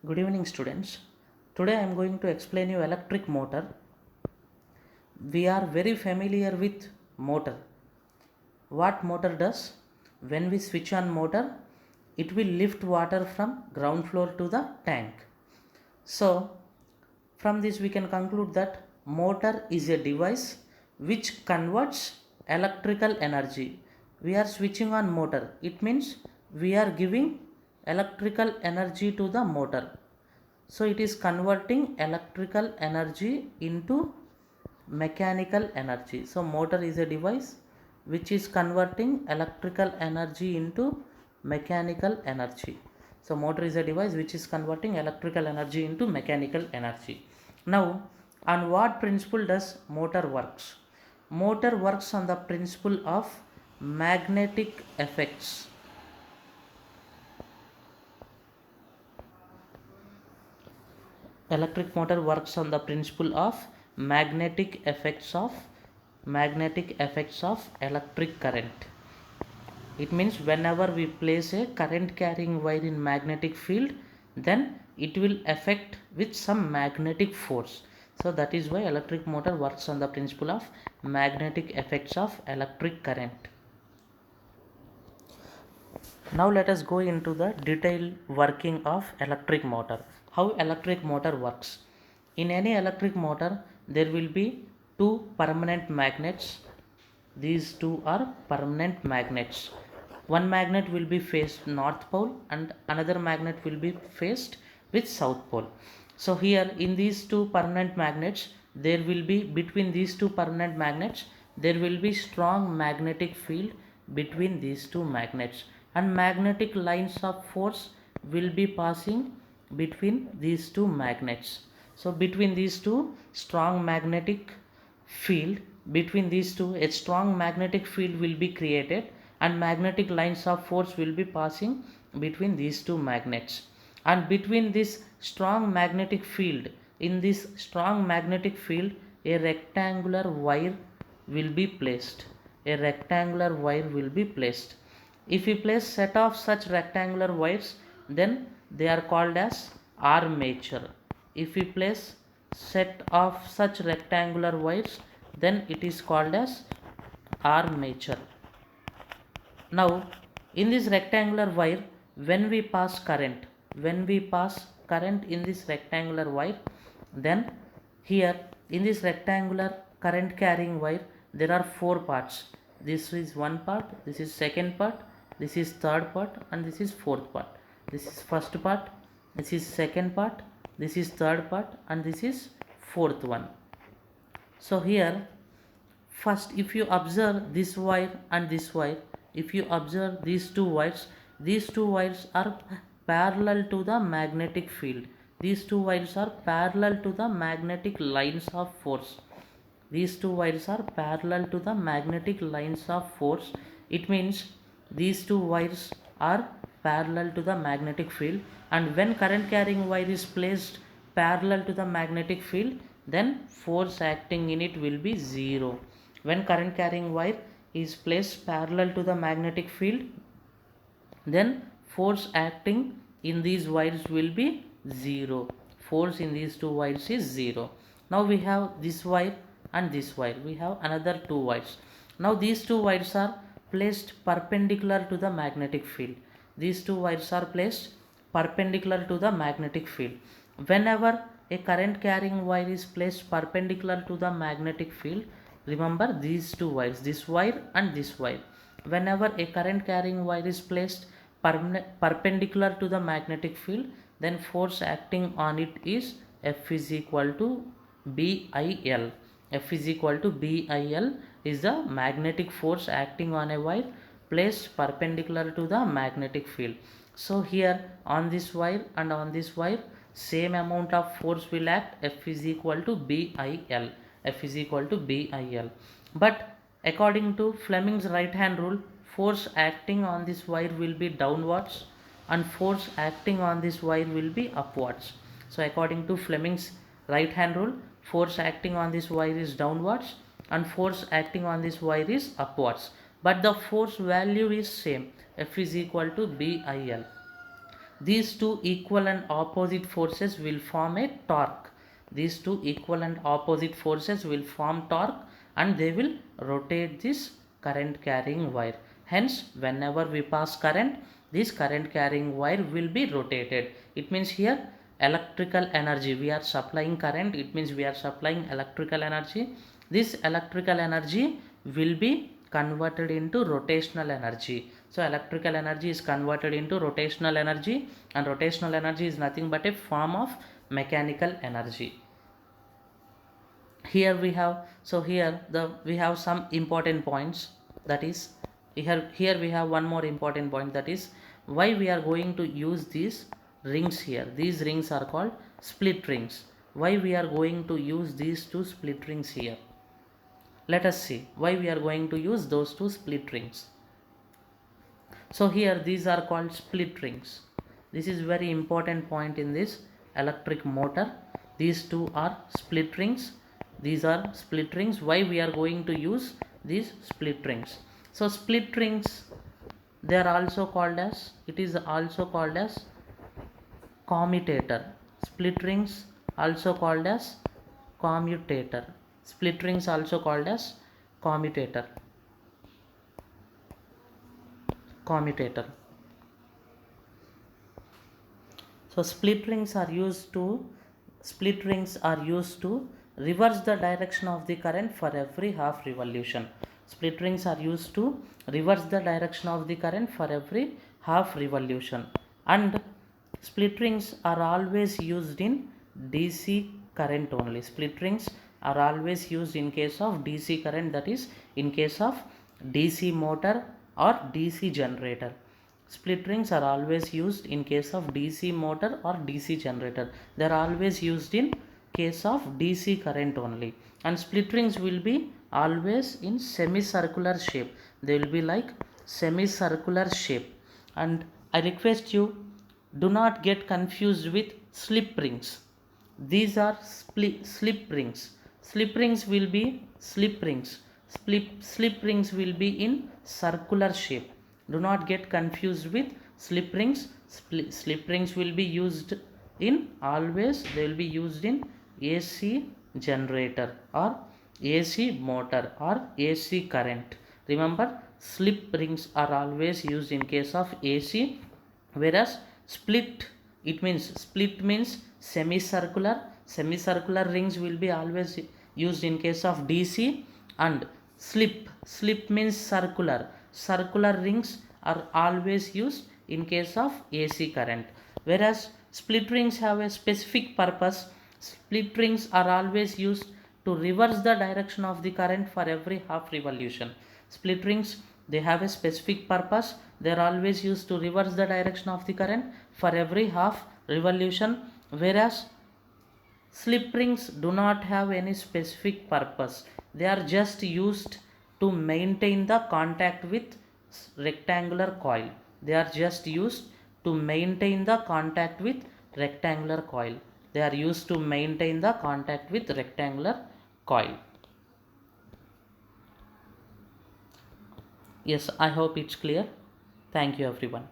Good evening, students. Today I am going to explain you electric motor. We are very familiar with motor. What motor does? When we switch on motor, it will lift water from ground floor to the tank. So, from this we can conclude that motor is a device which converts electrical energy. We are switching on motor. It means we are giving electrical energy to the motor. So it is converting electrical energy into mechanical energy. So motor is a device which is converting electrical energy into mechanical energy. So motor is a device which is converting electrical energy into mechanical energy. Now, on what principle does motor works? Motor works on the principle of magnetic effects. Electric motor works on the principle of magnetic effects of electric current. It means whenever we place a current carrying wire in magnetic field, then it will affect with some magnetic force. So that is why electric motor works on the principle of magnetic effects of electric current. Now let us go into the detailed working of electric motor. How electric motor works? In any electric motor, there will be two permanent magnets. These two are permanent magnets. One magnet will be faced north pole and another magnet will be faced with south pole. So here in these two permanent magnets, there will be between these two permanent magnets, there will be strong magnetic field between these two magnets, and magnetic lines of force will be passing between these two magnets. So between these two strong magnetic field, between these two a strong magnetic field will be created and magnetic lines of force will be passing between these two magnets. And between this strong magnetic field, in this strong magnetic field, a rectangular wire will be placed. A rectangular wire will be placed. If we place set of such rectangular wires, then they are called as armature. If we place set of such rectangular wires, then it is called as armature. Now in this rectangular wire, when we pass current in this rectangular wire, then here in this rectangular current carrying wire there are four parts. This is one part, this is second part, this is third part, and this is fourth part. This is first part, this is second part, this is third part, and this is fourth one. So here first, if you observe this wire and this wire, if you observe these two wires are parallel to the magnetic field. These two wires are parallel to the magnetic lines of force. These two wires are parallel to the magnetic lines of force. It means these two wires are parallel to the magnetic field, and when current carrying wire is placed parallel to the magnetic field, then force acting in it will be zero. When current carrying wire is placed parallel to the magnetic field, then force acting in these wires will be zero. Force in these two wires is zero. Now we have this wire and this wire. We have another two wires. Now these two wires are placed perpendicular to the magnetic field. These two wires are placed perpendicular to the magnetic field. Whenever a current carrying wire is placed perpendicular to the magnetic field, remember these two wires, this wire and this wire. Whenever a current carrying wire is placed perpendicular to the magnetic field, then force acting on it is F is equal to BIL. F is equal to BIL is the magnetic force acting on a wire placed perpendicular to the magnetic field. So here on this wire and on this wire, same amount of force will act. F is equal to BIL. F is equal to BIL. But according to Fleming's right hand rule, force acting on this wire will be downwards and force acting on this wire will be upwards. So according to Fleming's right hand rule, force acting on this wire is downwards and force acting on this wire is upwards, but the force value is same. F is equal to BIL. These two equal and opposite forces will form a torque. These two equal and opposite forces will form torque, and they will rotate this current carrying wire. Hence, whenever we pass current, this current carrying wire will be rotated. It means here electrical energy, we are supplying current, it means we are supplying electrical energy. This electrical energy will be converted into rotational energy. So electrical energy is converted into rotational energy, and rotational energy is nothing but a form of mechanical energy. Here we have, so here we have some important points, that is here we have one more important point, that is why we are going to use these rings here. These rings are called split rings. Why we are going to use these two split rings here? Let us see why we are going to use those two split rings. So here these are called split rings. This is very important point in this electric motor. These two are split rings. These are split rings. Why we are going to use these split rings? So split rings, they are also called as, it is also called as commutator. Split rings also called as commutator. Split rings also called as commutator. Commutator. So split rings are used to reverse the direction of the current for every half revolution. Split rings are used to reverse the direction of the current for every half revolution, and split rings are always used in DC current only. Split rings are always used in case of DC current, that is in case of DC motor or DC generator. Split rings are always used in case of DC motor or DC generator. They are always used in case of DC current only. And split rings will be always in semicircular shape. They will be like semicircular shape. And I request you, do not get confused with slip rings. These are slip rings. Slip rings will be slip rings. Slip rings will be in circular shape. Do not get confused with slip rings. Slip rings will be used in, always they will be used in AC generator or AC motor or AC current. Remember, slip rings are always used in case of AC, whereas split means semicircular rings will be always used in case of DC, and slip means circular rings are always used in case of AC current. Whereas split rings have a specific purpose. Split rings are always used to reverse the direction of the current for every half revolution. Split rings, they have a specific purpose. They are always used to reverse the direction of the current for every half revolution, whereas slip rings do not have any specific purpose. They are just used to maintain the contact with rectangular coil. They are just used to maintain the contact with rectangular coil. They are used to maintain the contact with rectangular coil. Yes, I hope it's clear. Thank you everyone.